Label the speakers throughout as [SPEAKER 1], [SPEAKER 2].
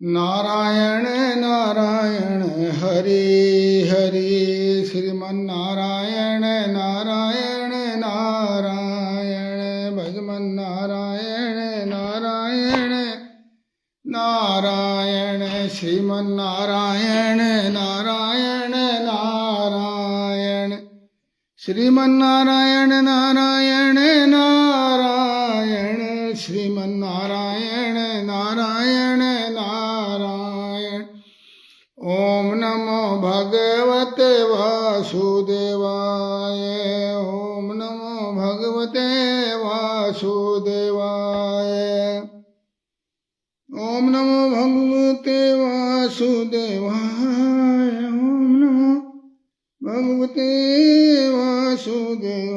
[SPEAKER 1] नारायण नारायण हरे हरे, श्रीमन्नारायण नारायण नारायण, भजमन नारायण नारायण नारायण, श्रीमन्नारायण नारायण नारायण, श्रीमन्नारायण नारायण नारायण, श्रीमन्नारायण नारायण नारायण। ओम नमो भगवते वासुदेवाय, ओम नमो भगवते वासुदेवाय, ओम नमो भगवते वासुदेवाय, ओम नमो भगवते वासुदेवाय,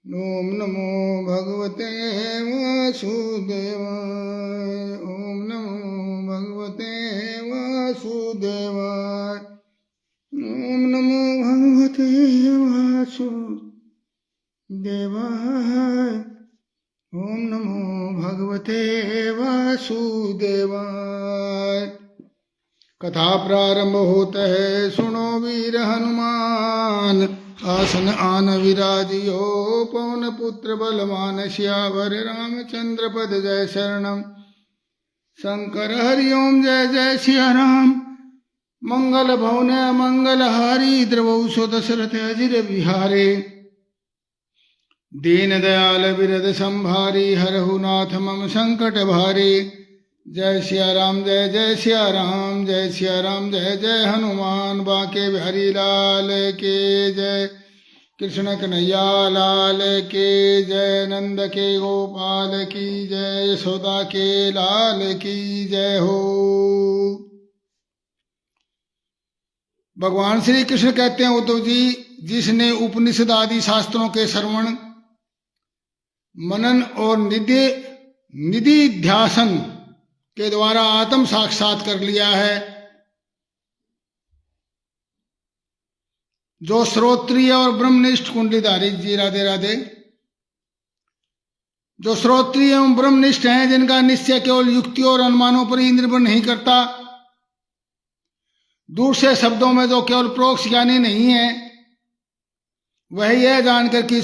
[SPEAKER 1] ओम नमो भगवते वासुदेवाय, ओम नमो भगवते वासुदेवाय, ओम नमो भगवते वासुदेवाय, ओम नमो भगवते वासुदेवाय। कथा प्रारंभ होता है, सुनो वीर हनुमान, आसन आन विराजियो, पवन पुत्र बलवान, श्यावर रामचंद्र पद जय शरणम। शंकर हरि ओम जय जय सिया राम, मंगल भवन मंगल हारी, द्रवौ दशरथ अजिर बिहारे, दीन दयाल बिरद संभारी, हरहु नाथ मम संकट भारे। जय सिया राम जय जय सिया राम, जय सिया राम जय जय हनुमान, बांके बिहारी लाल के जय, कृष्ण कन्हैया लाल के जय, नंद के गोपाल की जय, यशोदा के लाल की जय हो। भगवान श्री कृष्ण कहते हैं, उद्धव जी, जिसने उपनिषद आदि शास्त्रों के श्रवण मनन और निधि ध्यासन के द्वारा आत्म साक्षात कर लिया है, जो श्रोत्रिय और ब्रह्मनिष्ठ कुंडलीधारी जी, राधे राधे, जो श्रोत्रिय एवं ब्रह्मनिष्ठ हैं, जिनका निश्चय केवल युक्ति और अनुमानों पर ही निर्भर नहीं करता, दूर से शब्दों में जो केवल प्रोक्ष ज्ञानी नहीं है, वह यह जानकर कि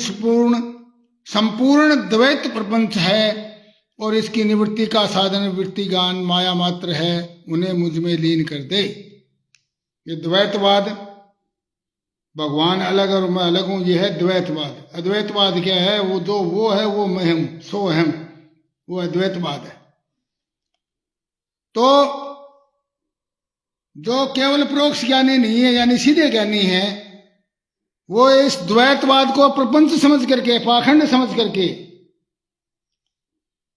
[SPEAKER 1] संपूर्ण द्वैत प्रपंच है और इसकी निवृत्ति का साधन वृत्ति ज्ञान माया मात्र है, उन्हें मुझ में लीन कर दे। ये द्वैतवाद, भगवान अलग और मैं अलग हूं, यह है द्वैतवाद। अद्वैतवाद क्या है? वो जो वो है वो मैं हूं, सो अहम, वो अद्वैतवाद है। तो जो केवल प्रोक्ष ज्ञानी नहीं है, यानी सीधे ज्ञानी है, वो इस द्वैतवाद को प्रपंच समझ करके, पाखंड समझ करके,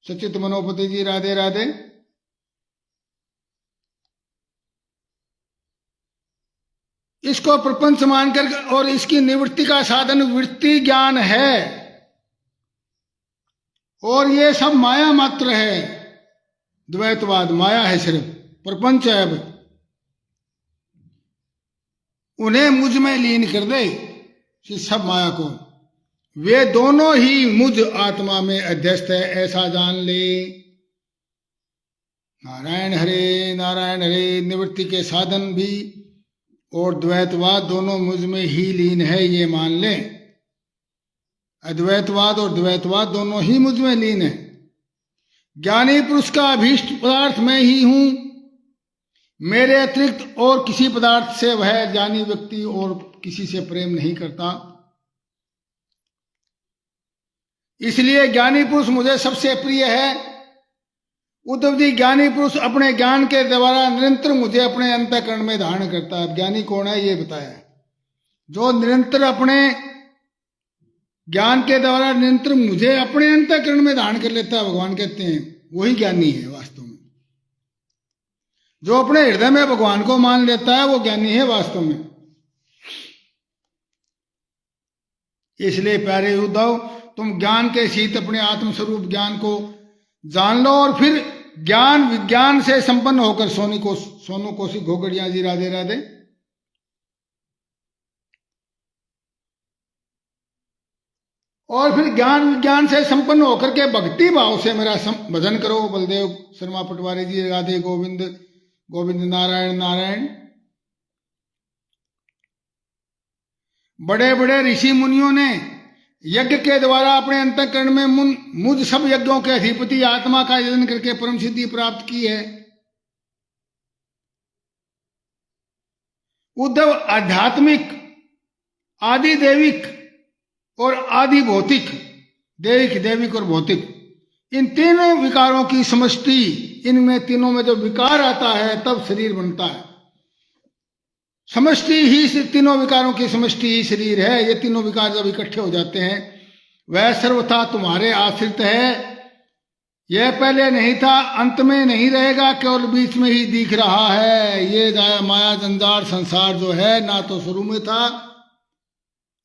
[SPEAKER 1] सचित मनोपति जी राधे राधे, इसको प्रपंच मानकर और इसकी निवृत्ति का साधन वृत्ति ज्ञान है, और ये सब माया मात्र है। द्वैतवाद माया है, सिर्फ प्रपंच है। अब उन्हें मुझ में लीन कर दे, सब माया को, वे दोनों ही मुझ आत्मा में अध्यस्त है, ऐसा जान ले। नारायण हरे निवृत्ति के साधन भी और द्वैतवाद दोनों मुझ में ही लीन है, ये मान ले। अद्वैतवाद और द्वैतवाद दोनों ही मुझ में लीन है। ज्ञानी पुरुष का अभीष्ट पदार्थ मैं ही हूं, मेरे अतिरिक्त और किसी पदार्थ से वह ज्ञानी व्यक्ति और किसी से प्रेम नहीं करता। इसलिए ज्ञानी पुरुष मुझे सबसे प्रिय है। उद्धव जी, ज्ञानी पुरुष अपने ज्ञान के द्वारा निरंतर मुझे अपने अंतःकरण में धारण करता है। ज्ञानी कौन है ये बताया, जो निरंतर अपने ज्ञान के द्वारा निरंतर मुझे अपने अंतःकरण में धारण कर लेता है, भगवान कहते हैं, वही ज्ञानी है वास्तव में। जो अपने हृदय में भगवान को मान लेता है, वो ज्ञानी है वास्तव में। इसलिए प्यारे उद्धव, तुम ज्ञान के शीत अपने आत्मस्वरूप ज्ञान को जान लो, और फिर ज्ञान विज्ञान से संपन्न होकर सोनू कौशिक घोगड़िया जी राधे राधे, और फिर ज्ञान विज्ञान से संपन्न होकर के भक्ति भाव से मेरा भजन करो। बलदेव शर्मा पटवारी जी, राधे गोविंद गोविंद नारायण नारायण। बड़े बड़े ऋषि मुनियों ने यज्ञ के द्वारा अपने अंतःकरण में मुझ सब यज्ञों के अधिपति आत्मा का यजन करके परम सिद्धि प्राप्त की है। उद्धव आध्यात्मिक, आदि दैविक और आदि भौतिक, दैविक दैविक और भौतिक, इन तीनों विकारों की समष्टि, इनमें तीनों में जो विकार आता है तब शरीर बनता है। समष्टि ही, तीनों विकारों की समष्टि ही शरीर है। ये तीनों विकार जब इकट्ठे हो जाते हैं, वह सर्वथा तुम्हारे आश्रित है। यह पहले नहीं था, अंत में नहीं रहेगा, केवल बीच में ही दिख रहा है। ये माया जंजाल संसार जो है, ना तो शुरू में था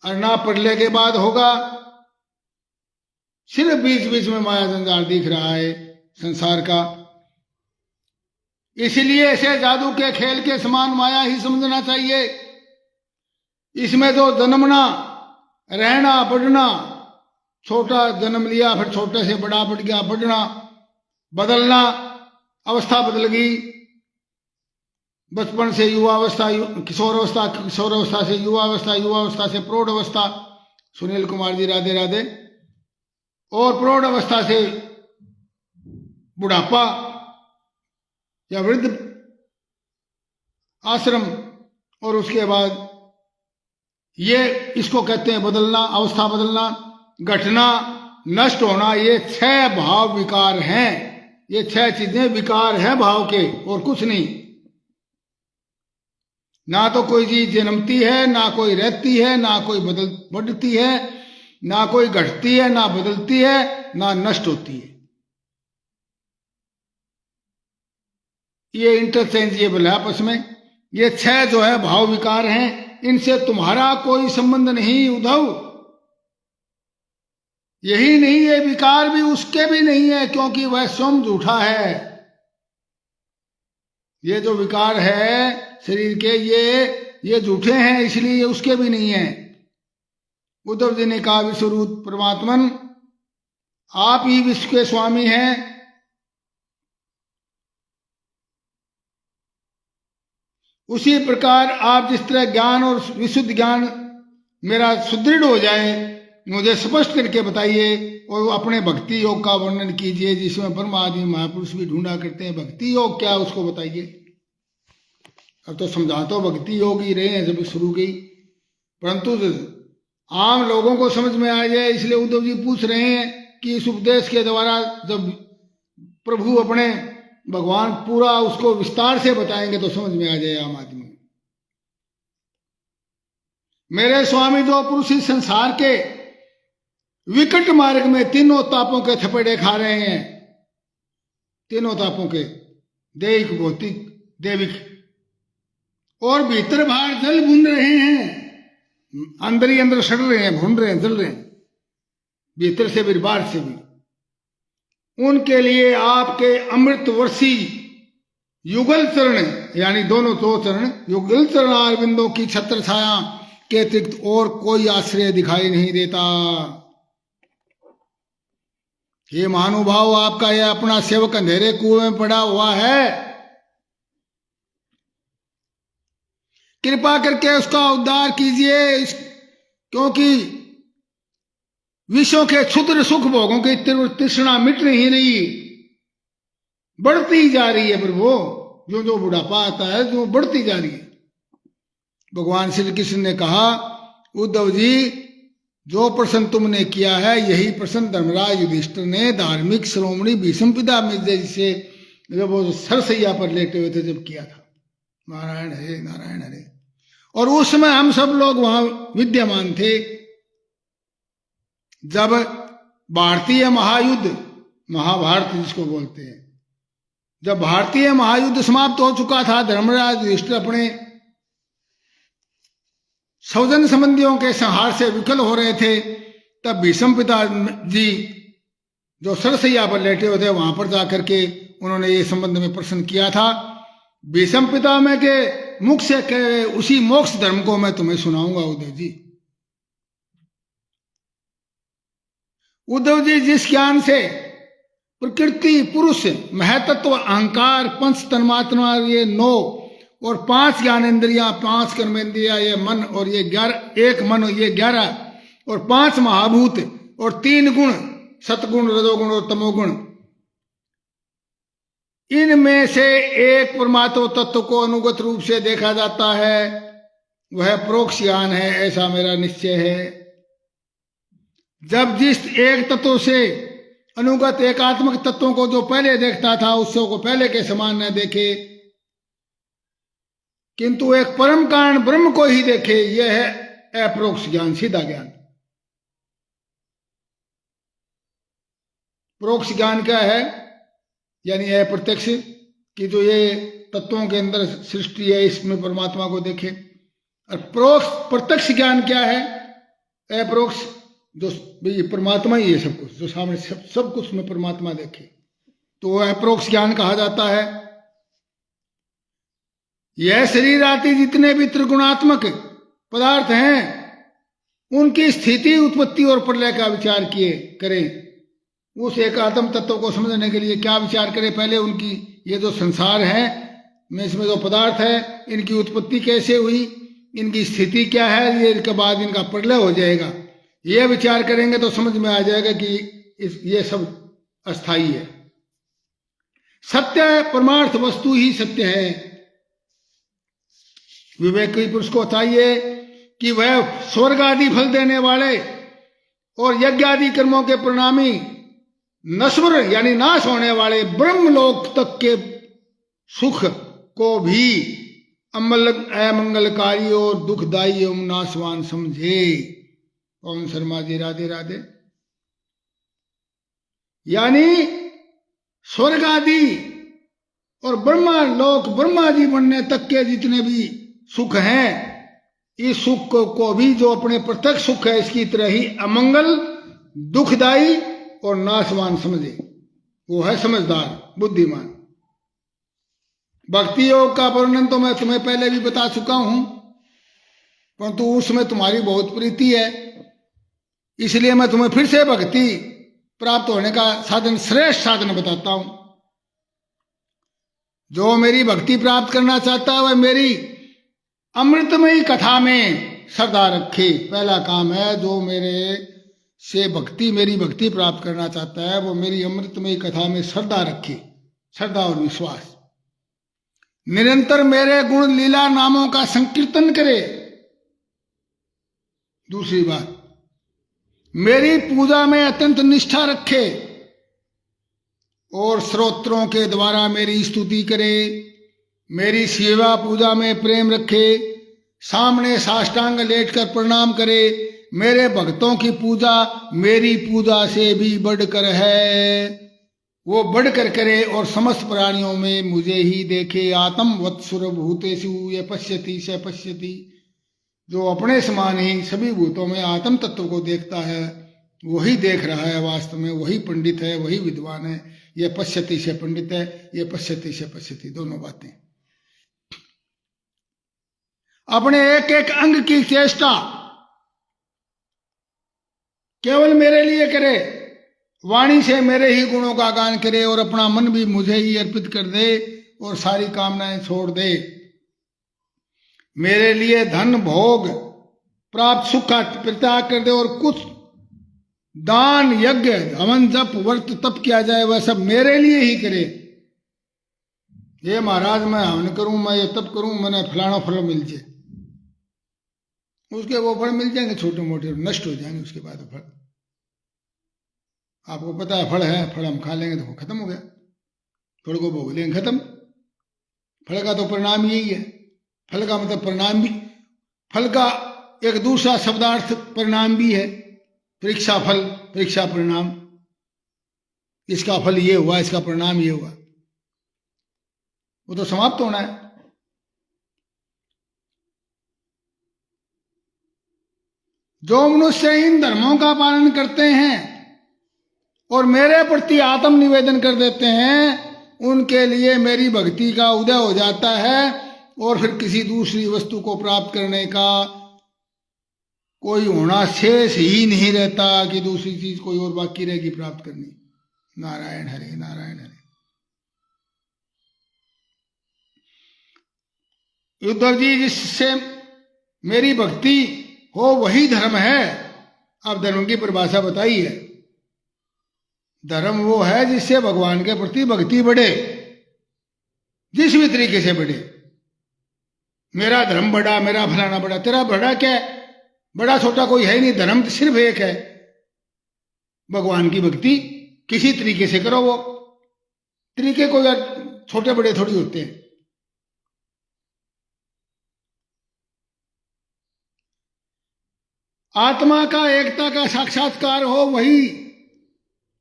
[SPEAKER 1] और ना प्रलय के बाद होगा। सिर्फ बीच बीच में माया जंजाल दिख रहा है संसार का। इसलिए ऐसे जादू के खेल के समान माया ही समझना चाहिए। इसमें तो जन्मना, रहना, बढ़ना, छोटा जन्म लिया, फिर छोटे से बड़ा बढ़ गया, बढ़ना, बदलना, अवस्था बदल गई, बचपन से युवावस्था, किशोरावस्था, किशोरावस्था से युवावस्था, युवावस्था से प्रौढ़ अवस्था, सुनील कुमार जी राधे राधे, और प्रौढ़ अवस्था से बुढ़ापा या वृद्ध आश्रम, और उसके बाद ये इसको कहते हैं बदलना, अवस्था बदलना, घटना, नष्ट होना। ये 6 भाव विकार हैं। ये 6 चीजें विकार हैं भाव के, और कुछ नहीं। ना तो कोई चीज जन्मती है, ना कोई रहती है, ना कोई बढ़ती है, ना कोई घटती है, ना बदलती है, ना नष्ट होती है। ये इंटरचेंजेबल है आपस में। ये 6 जो है भाव विकार हैं, इनसे तुम्हारा कोई संबंध नहीं उद्धव। यही नहीं, ये विकार भी उसके भी नहीं है, क्योंकि वह स्वयं झूठा है। ये जो विकार है शरीर के, ये झूठे हैं, इसलिए ये उसके भी नहीं है। उद्धव जी ने कहा, विश्वरूप परमात्मन आप ही विश्व के स्वामी हैं। उसी प्रकार आप जिस तरह ज्ञान और विशुद्ध ज्ञान मेरा सुदृढ़ हो जाए, मुझे स्पष्ट करके बताइए, और अपने भक्ति योग का वर्णन कीजिए, जिसमें ब्रह्मा आदि महापुरुष भी ढूंढा करते हैं। भक्ति योग क्या, उसको बताइए। अब तो समझा तो भक्ति योग ही रहे हैं जब शुरू की, परंतु आम लोगों को समझ में आ जाए, इसलिए उद्धव जी पूछ रहे हैं कि इस उपदेश के द्वारा जब प्रभु अपने भगवान पूरा उसको विस्तार से बताएंगे तो समझ में आ जाए आम आदमी। मेरे स्वामी जो पुरुष इस संसार के विकट मार्ग में तीनों तापों के थपेड़े खा रहे हैं, तीनों तापों के, दैहिक, भौतिक, दैविक, और भीतर बाहर जल भून रहे हैं, अंदर ही अंदर सड़ रहे हैं, भून रहे हैं, जल रहे हैं, भीतर से भी बाहर से भी। उनके लिए आपके अमृत वर्षी युगल चरण, यानी दोनों दो चरण, युगल चरण अरविंदों की छत्र छाया के अतिरिक्त और कोई आश्रय दिखाई नहीं देता। ये महानुभाव, आपका यह अपना सेवक अंधेरे कुएं में पड़ा हुआ है, कृपा करके उसका उद्धार कीजिए, क्योंकि विश्व के क्षुद्र सुख भोगों की तृष्णा मिट नहीं रही, बढ़ती ही जा रही है प्रभु। जो जो बुढ़ापा आता है, जो बढ़ती जा रही है। भगवान श्री कृष्ण ने कहा, उद्धव जी जो प्रश्न तुमने किया है, यही प्रश्न धर्मराज युधिष्ठिर ने धार्मिक श्रोमणी भीष्म पितामह जी से जब वो सरसैया पर लेटे हुए थे जब किया था। नारायण हरे नारायण हरे। और उस समय हम सब लोग वहां विद्यमान थे, जब भारतीय महायुद्ध, महाभारत जिसको बोलते हैं, जब भारतीय महायुद्ध समाप्त हो चुका था, धर्मराज युधिष्ठिर अपने स्वजन संबंधियों के संहार से विकल हो रहे थे, तब भीष्म पिता जी जो सरसैया पर लेटे हुए थे, वहां पर जाकर के उन्होंने ये संबंध में प्रश्न किया था। भीष्म पितामह के मुख से कहे उसी मोक्ष धर्म को मैं तुम्हें सुनाऊंगा उदय जी। उद्धव जी जिस ज्ञान से प्रकृति, पुरुष, महतत्व, अहंकार, पंच तन्मात्रा, ये 9 और 5 ज्ञानेन्द्रियां, 5 कर्मेंद्रियां, ये मन और ये 11, एक मन और ये 11 और 5 महाभूत और 3 गुण, सतगुण, रजोगुण और तमोगुण, इनमें से एक परमात्मा तत्व को अनुगत रूप से देखा जाता है, वह परोक्ष ज्ञान है, ऐसा मेरा निश्चय है। जब जिस एक तत्व से अनुगत एकात्मक तत्वों को जो पहले देखता था उसको को पहले के समान न देखे, किंतु एक परम कारण ब्रह्म को ही देखे, यह है अपरोक्ष ज्ञान, सीधा ज्ञान। परोक्ष ज्ञान क्या है? यानी अप्रत्यक्ष कि जो ये तत्वों के अंदर सृष्टि है इसमें परमात्मा को देखे। और प्रत्यक्ष ज्ञान क्या है? अपरोक्ष, जो परमात्मा ही है सब कुछ, जो सामने सब कुछ में परमात्मा देखे, तो अपरोक्ष ज्ञान कहा जाता है। यह शरीर आदि जितने भी त्रिगुणात्मक पदार्थ हैं उनकी स्थिति, उत्पत्ति और प्रलय का विचार किए करें। उस एक आत्म तत्व को समझने के लिए क्या विचार करें? पहले उनकी ये जो संसार है में इसमें जो पदार्थ है इनकी उत्पत्ति कैसे हुई, इनकी स्थिति क्या है, ये इनके बाद इनका प्रलय हो जाएगा। ये विचार करेंगे तो समझ में आ जाएगा कि ये सब अस्थाई है। सत्य परमार्थ वस्तु ही सत्य है। विवेकी पुरुष को चाहिए कि वह स्वर्ग आदि फल देने वाले और यज्ञ आदि कर्मों के परिणामी नश्वर यानी नाश होने वाले ब्रह्मलोक तक के सुख को भी अमंगलकारी और दुखदायी एवं नाशवान समझे। पवन शर्मा जी, राधे राधे। यानी स्वर्ग आदि और ब्रह्मा लोक, ब्रह्मा जी बनने तक के जितने भी सुख हैं, इस सुख को भी जो अपने प्रत्यक्ष सुख है इसकी तरह ही अमंगल, दुखदायी और नाशवान समझे, वो है समझदार, बुद्धिमान। भक्ति योग का वर्णन तो मैं तुम्हें पहले भी बता चुका हूं, परंतु उसमें तुम्हारी बहुत प्रीति है, इसलिए मैं तुम्हें फिर से भक्ति प्राप्त होने का साधन, श्रेष्ठ साधन बताता हूं। जो मेरी भक्ति प्राप्त करना चाहता है वह मेरी अमृतमयी कथा में श्रद्धा रखे। पहला काम है, जो मेरे से मेरी भक्ति प्राप्त करना चाहता है वो मेरी अमृतमयी कथा में श्रद्धा रखे, श्रद्धा और विश्वास। निरंतर मेरे गुण लीला नामों का संकीर्तन करे। दूसरी बात, मेरी पूजा में अत्यंत निष्ठा रखे और स्तोत्रों के द्वारा मेरी स्तुति करे। मेरी सेवा पूजा में प्रेम रखे, सामने साष्टांग लेटकर प्रणाम करे। मेरे भक्तों की पूजा मेरी पूजा से भी बढ़कर है, वो बढ़कर करे और समस्त प्राणियों में मुझे ही देखे। आत्म वत्सुर भूतेषु ये पश्यति स पश्यति, जो अपने समान ही सभी भूतों में आत्म तत्व को देखता है वही देख रहा है, वास्तव में वही पंडित है, वही विद्वान है। ये पश्यति से पंडित है, ये पश्यति से पश्यति, दोनों बातें। अपने एक एक अंग की चेष्टा केवल मेरे लिए करे, वाणी से मेरे ही गुणों का गान करे और अपना मन भी मुझे ही अर्पित कर दे और सारी कामनाएं छोड़ दे। मेरे लिए धन भोग प्राप्त सुख का परित्याग कर दे और कुछ दान यज्ञ हवन जप व्रत तप किया जाए वह सब मेरे लिए ही करे। ये महाराज मैं हवन करूं, मैं ये तप करूं, मैंने फलाना फल मिल जाए, उसके वो फल मिल जाएंगे, छोटे मोटे नष्ट हो जाएंगे उसके बाद फल। आपको पता है फल है, फल हम खा लेंगे तो खत्म हो गया, फल को भोग लेंगे खत्म। फल का तो परिणाम यही है। फल का मतलब परिणाम भी, फल का एक दूसरा शब्दार्थ परिणाम भी है। परीक्षा फल, परीक्षा परिणाम, इसका फल ये हुआ, इसका परिणाम ये हुआ, वो तो समाप्त होना है। जो मनुष्य इन धर्मों का पालन करते हैं और मेरे प्रति आत्म निवेदन कर देते हैं उनके लिए मेरी भक्ति का उदय हो जाता है और फिर किसी दूसरी वस्तु को प्राप्त करने का कोई होना शेष ही नहीं रहता कि दूसरी चीज कोई और बाकी रहेगी प्राप्त करनी। नारायण हरे नारायण हरे। उद्धव जी, जिससे मेरी भक्ति हो वही धर्म है। अब धर्म की परिभाषा बताई है। धर्म वो है जिससे भगवान के प्रति भक्ति बढ़े, जिस भी तरीके से बढ़े। मेरा धर्म बड़ा, मेरा फलाना बड़ा, तेरा बड़ा क्या है? बड़ा छोटा कोई है ही नहीं। धर्म तो सिर्फ एक है, भगवान की भक्ति किसी तरीके से करो। वो तरीके कोई छोटे बड़े थोड़ी होते हैं। आत्मा का एकता का साक्षात्कार हो वही,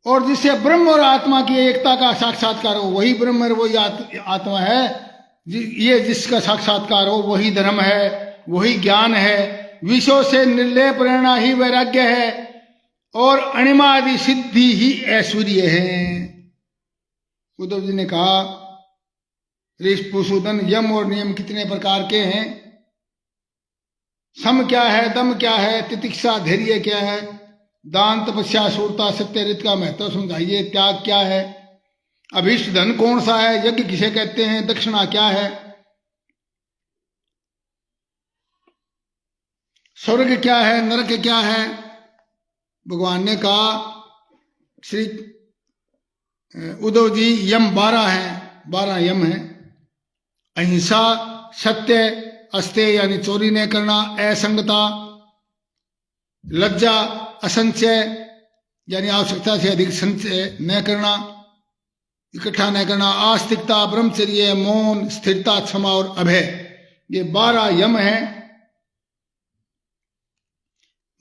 [SPEAKER 1] और जिससे ब्रह्म और आत्मा की एकता का साक्षात्कार हो वही ब्रह्म है, वही आत्मा है। ये जिसका साक्षात्कार हो वही धर्म है, वही ज्ञान है। विषयों से निर्लय प्रेरणा ही वैराग्य है, और अणिमादि सिद्धि ही ऐश्वर्य है। उद्धव जी ने कहा, ऋषपुसूदन, यम और नियम कितने प्रकार के हैं? सम क्या है, दम क्या है, तितिक्षा धैर्य क्या है, दान तपस्या शूरता सत्यरित का महत्व समझाइए। त्याग क्या है, अभीष्ट धन कौन सा है, यज्ञ किसे कहते हैं, दक्षिणा क्या है, स्वर्ग क्या है, नरक क्या है। भगवान ने कहा, श्री उद्धव जी, यम 12 है, 12 यम है। अहिंसा, सत्य, अस्तेय यानी चोरी न करना, असंगता, लज्जा, असंचय यानी आवश्यकता से अधिक संचय न करना, इकट्ठा न करना, आस्तिकता, ब्रह्मचर्य, मौन, स्थिरता, क्षमा और अभय। ये 12 यम है,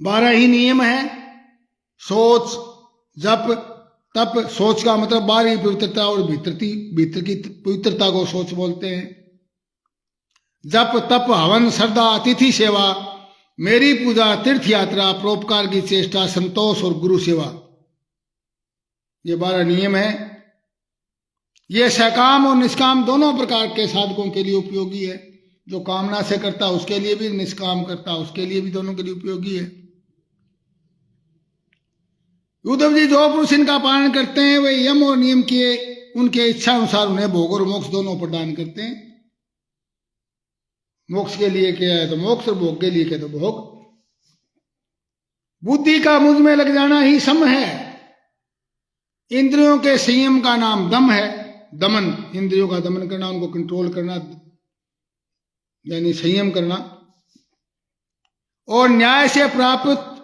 [SPEAKER 1] 12 ही नियम है। सोच, जप, तप। सोच का मतलब बाहरी पवित्रता और भीतर की पवित्रता को सोच बोलते हैं। जप, तप, हवन, श्रद्धा, अतिथि सेवा, मेरी पूजा, तीर्थ यात्रा, परोपकार की चेष्टा, संतोष और गुरु सेवा। ये 12 नियम है। ये सकाम और निष्काम दोनों प्रकार के साधकों के लिए उपयोगी है। जो कामना से करता उसके लिए भी, निष्काम करता उसके लिए भी, दोनों के लिए उपयोगी है। उद्धव जी, जो पुरुष इनका पालन करते हैं वे यम और नियम के उनके इच्छा अनुसार उन्हें भोग और मोक्ष दोनों प्रदान करते हैं। मोक्ष के लिए क्या है तो मोक्ष, और भोग के लिए क्या तो भोग। बुद्धि का मुझ में लग जाना ही सम है। इंद्रियों के संयम का नाम दम है। दमन, इंद्रियों का दमन करना, उनको कंट्रोल करना यानी संयम करना। और न्याय से प्राप्त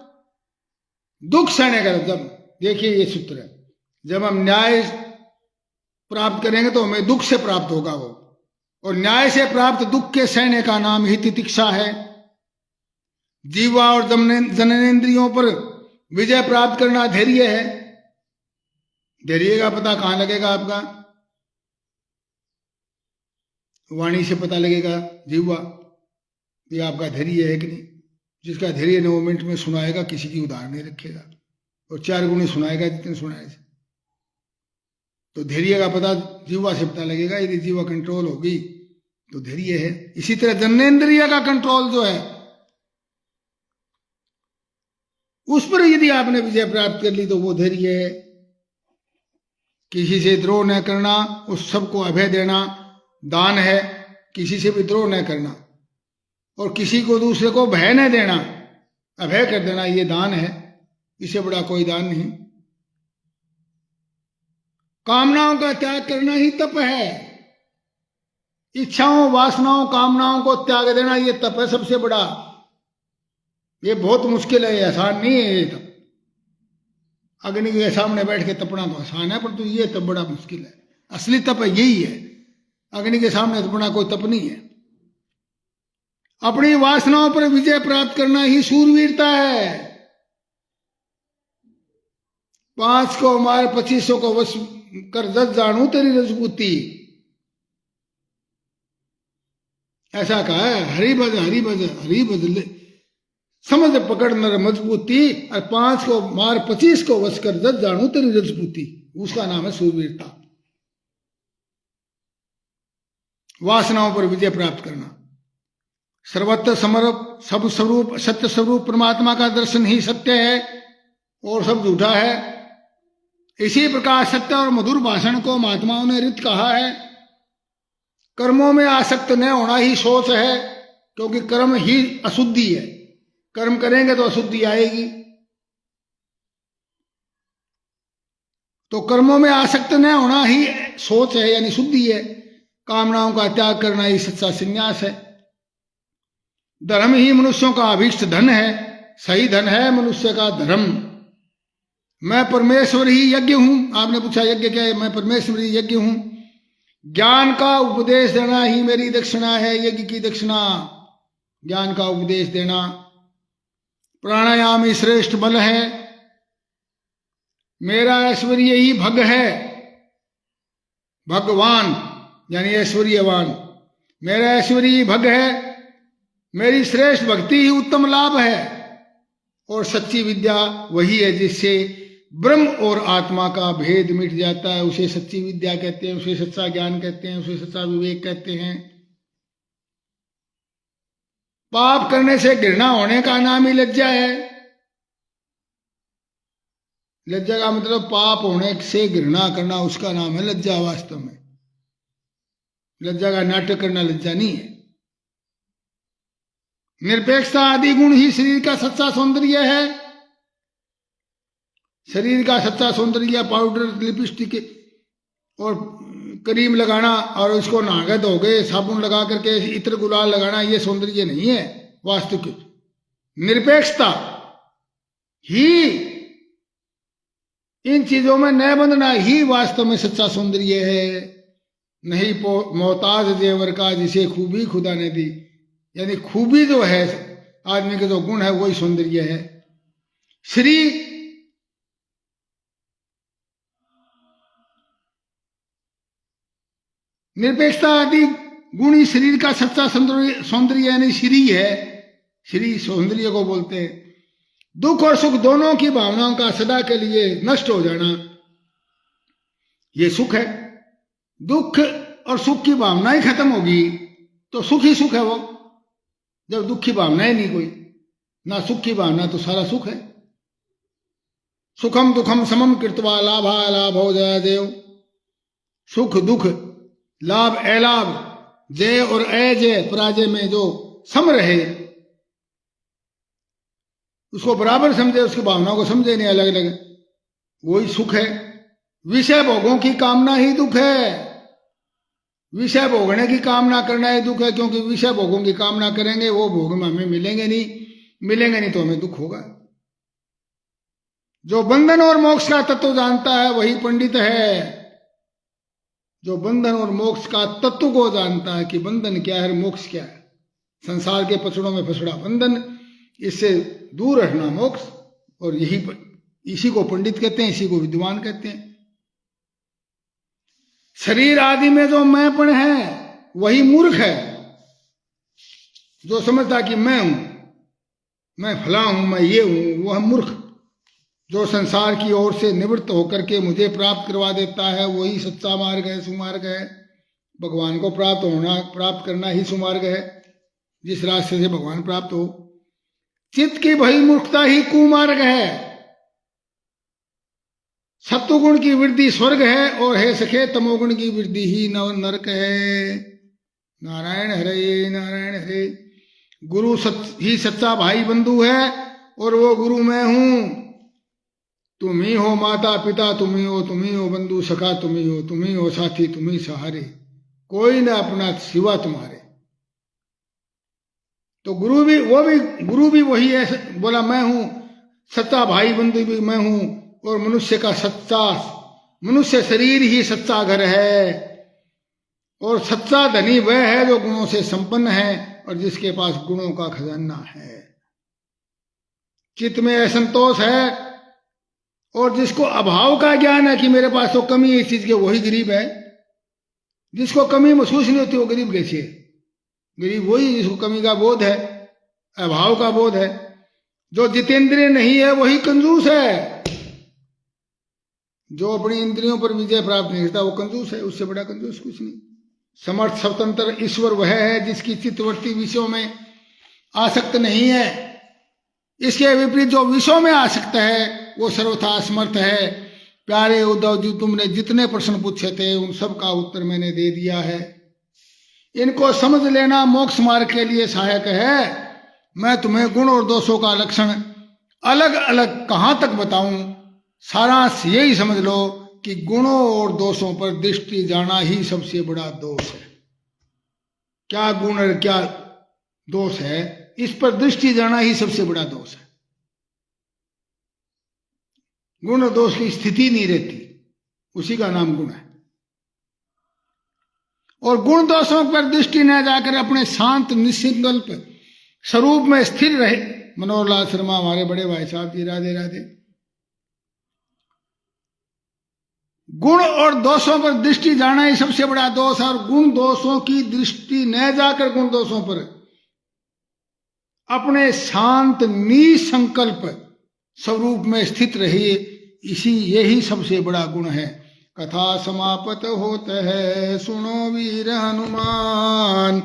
[SPEAKER 1] दुख सहने का, जब देखिए ये सूत्र है, जब हम न्याय प्राप्त करेंगे तो हमें दुख से प्राप्त होगा वो। और न्याय से प्राप्त दुख के सहने का नाम ही तितिक्षा है। जीवा और जननेंद्रियों पर विजय प्राप्त करना धैर्य है। धैर्य का पता कहां लगेगा आपका? वाणी से पता लगेगा। जीवा, ये आपका धैर्य है कि नहीं। जिसका धैर्य 9 मिनट में सुनाएगा, किसी की उधार नहीं रखेगा, और 4 गुणी सुनाएगा जितने सुनाए। तो धैर्य का पता जीवा से पता लगेगा। यदि जीवा कंट्रोल होगी तो धैर्य है। इसी तरह जननेंद्रिय का कंट्रोल जो है, उस पर यदि आपने विजय प्राप्त कर ली तो वो धैर्य है। किसी से द्रोह न करना, उस सबको अभय देना दान है। किसी से भी द्रोह न करना, और किसी को दूसरे को भय न देना, अभय कर देना, ये दान है। इससे बड़ा कोई दान नहीं। कामनाओं का त्याग करना ही तप है। इच्छाओं, वासनाओं, कामनाओं को त्याग देना ये तप है सबसे बड़ा। ये बहुत मुश्किल है, आसान नहीं है ये तप। अग्नि के सामने बैठ के तपना तो आसान है, परंतु ये तप बड़ा मुश्किल है। असली तप यही है। अग्नि के सामने तपना कोई तप नहीं है। अपनी वासनाओं पर विजय प्राप्त करना ही शूरवीरता है। 5 को मार 2500 को वश कर, 10 जानू तेरी रजपूती। ऐसा कहा है। हरि भज हरि भज हरि भज ले, समझ पकड़ नर मजबूती, और 5 को मार 25 को वश कर, 10 जानू तेरी रजपूती। उसका नाम है शूरवीरता। वासनाओं पर विजय प्राप्त करना। सर्वत्र समर्प सब स्वरूप सत्य स्वरूप परमात्मा का दर्शन ही सत्य है और सब झूठा है। इसी प्रकार सत्य और मधुर भाषण को महात्माओं ने रित कहा है। कर्मों में आसक्त न होना ही सोच है, क्योंकि कर्म ही अशुद्धि है। कर्म करेंगे तो अशुद्धि आएगी। तो कर्मों में आसक्त न होना ही सोच है, यानी शुद्धि है। कामनाओं का त्याग करना ही सच्चा संन्यास है। धर्म ही मनुष्यों का अभीष्ट धन है। सही धन है मनुष्य का धर्म। मैं परमेश्वर ही यज्ञ हूं। आपने पूछा यज्ञ क्या है? मैं परमेश्वर ही यज्ञ हूं। ज्ञान का उपदेश देना ही मेरी दक्षिणा है। यज्ञ की दक्षिणा ज्ञान का उपदेश देना। प्राणायाम ही श्रेष्ठ बल है। मेरा ऐश्वर्य ही भग है। भगवान यानी ऐश्वर्यवान। मेरा ऐश्वर्य ही भग है। मेरी श्रेष्ठ भक्ति ही उत्तम लाभ है। और सच्ची विद्या वही है जिससे ब्रह्म और आत्मा का भेद मिट जाता है। उसे सच्ची विद्या कहते हैं, उसे सच्चा ज्ञान कहते हैं, उसे सच्चा विवेक कहते हैं। पाप करने से घृणा होने का नाम ही लज्जा है। लज्जा का मतलब पाप होने से घृणा करना, उसका नाम है लज्जा। वास्तव में लज्जा का नाटक करना लज्जा नहीं है। निरपेक्षता आदि गुण ही शरीर का सच्चा सौंदर्य है। शरीर का सच्चा सौंदर्य पाउडर, लिपस्टिक और क्रीम लगाना और उसको नहा धोगे साबुन लगा करके इत्र गुलाल लगाना, ये सौंदर्य नहीं है। वास्तविक निरपेक्षता ही, इन चीजों में न बंधना ही वास्तव में सच्चा सौंदर्य है। नहीं मोहताज जेवर का जिसे खूबी खुदा ने दी, यानी खूबी जो है आदमी के जो गुण है वही सौंदर्य है। श्री निरपेक्षता आदि गुण ही शरीर का सच्चा सौंदर्य यानी श्री है। श्री सौंदर्य को बोलते हैं। दुख और सुख दोनों की भावनाओं का सदा के लिए नष्ट हो जाना, ये सुख है। दुख और सुख की भावना ही खत्म होगी तो सुख ही सुख है वो। जब दुख की भावना ही नहीं कोई, ना सुख की भावना, तो सारा सुख है। सुखम दुखम समम कृत्वा लाभा लाभो जय देव। सुख दुख, लाभ अलाभ, जय और अजय, पराजय में जो सम रहे, उसको बराबर समझे, उसकी भावनाओं को समझे नहीं अलग अलग, वही सुख है। विषय भोगों की कामना ही दुख है। विषय भोगने की कामना करना ही दुख है, क्योंकि विषय भोगों की कामना करेंगे वो भोग में हमें मिलेंगे नहीं तो हमें दुख होगा। जो बंधन और मोक्ष का तत्व जानता है वही पंडित है। जो बंधन और मोक्ष का तत्व को जानता है कि बंधन क्या है, मोक्ष क्या है। संसार के पछड़ों में फसड़ा बंधन, इससे दूर रहना मोक्ष। और इसी को पंडित कहते हैं, इसी को विद्वान कहते हैं। शरीर आदि में जो मैंपन है वही मूर्ख है। जो समझता कि मैं हूं, मैं फला हूं, मैं ये हूं, वह मूर्ख। जो संसार की ओर से निवृत्त होकर के मुझे प्राप्त करवा देता है वही सच्चा मार्ग है, सुमार्ग है। भगवान को प्राप्त करना ही सुमार्ग है, जिस रास्ते से भगवान प्राप्त हो। चित्त की भई मूर्खता ही कुमार्ग है। सत्वगुण की वृद्धि स्वर्ग है और हे सखे तमोगुण की वृद्धि ही नरक है। नारायण हरे नारायण हरे। गुरु ही सच्चा भाई बंधु है और वो गुरु मैं हूं। तुम ही हो माता पिता, तुम ही हो बंधु सखा, तुम ही हो साथी, तुम ही सहारे, कोई ना अपना सिवा तुम्हारे। तो गुरु भी वही है। बोला मैं हूं, सच्चा भाई बंधु भी मैं हूं, और मनुष्य शरीर ही सच्चा घर है। और सच्चा धनी वह है जो गुणों से संपन्न है और जिसके पास गुणों का खजाना है। चित्त में असंतोष है और जिसको अभाव का ज्ञान है कि मेरे पास तो कमी है इस चीज की, वही गरीब है। जिसको कमी महसूस नहीं होती वो गरीब कैसे है? गरीब वही जिसको कमी का बोध है, अभाव का बोध है। जो जितेंद्रिय नहीं है वही कंजूस है। जो अपनी इंद्रियों पर विजय प्राप्त नहीं करता वो कंजूस है, उससे बड़ा कंजूस कुछ नहीं। समर्थ स्वतंत्र ईश्वर वह है जिसकी चित्तवर्ती विषयों में आसक्त नहीं है। इसके विपरीत जो विषयों में आसक्त है वो सर्वथा असमर्थ है। प्यारे उद्धव जी, तुमने जितने प्रश्न पूछे थे उन सब का उत्तर मैंने दे दिया है। इनको समझ लेना मोक्ष मार्ग के लिए सहायक है। मैं तुम्हें गुण और दोषों का लक्षण अलग अलग कहाँ तक बताऊं, सारांश यही समझ लो कि गुणों और दोषों पर दृष्टि जाना ही सबसे बड़ा दोष है। क्या गुण और क्या दोष है, इस पर दृष्टि जाना ही सबसे बड़ा दोष है। गुण और दोष की स्थिति नहीं रहती, उसी का नाम गुण है। और गुण दोषों पर दृष्टि न जाकर अपने शांत निसंकल्प स्वरूप में स्थिर रहे। मनोहर लाल शर्मा हमारे बड़े भाई साहब जी, राधे राधे। गुण और दोषों पर दृष्टि जाना ही सबसे बड़ा दोष है। और गुण दोषों की दृष्टि न जाकर गुण दोषों पर अपने शांत निसंकल्प स्वरूप में स्थित रहिए, यही सबसे बड़ा गुण है। कथा समाप्त होत है, सुनो वीर हनुमान।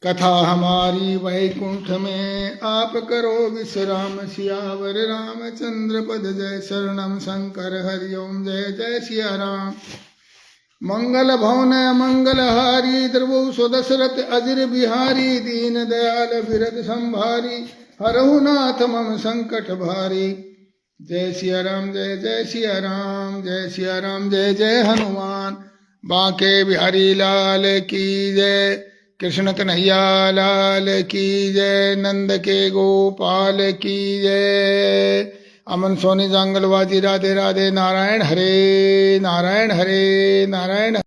[SPEAKER 1] कथा हमारी वैकुंठ में, आप करो विश्राम। सियावर रामचंद्र पद जय, शरणम शंकर हरिओम जय जय सिया राम। मंगल भवन मंगल हारी, द्रवो स्वदशरथ अजिर बिहारी। दीन दयाल बिरद संभारी, हरहु नाथ मम संकट भारी। जय सिया राम जय जय सिया राम, जय सिया राम जय जय हनुमान। बांके बिहारी लाल की जय, कृष्ण कन्हैया लाल की जय, नंद के गोपाल की जय। अमन सोनी जांगलवाजी, राधे राधे। नारायण हरे नारायण हरे नारायण।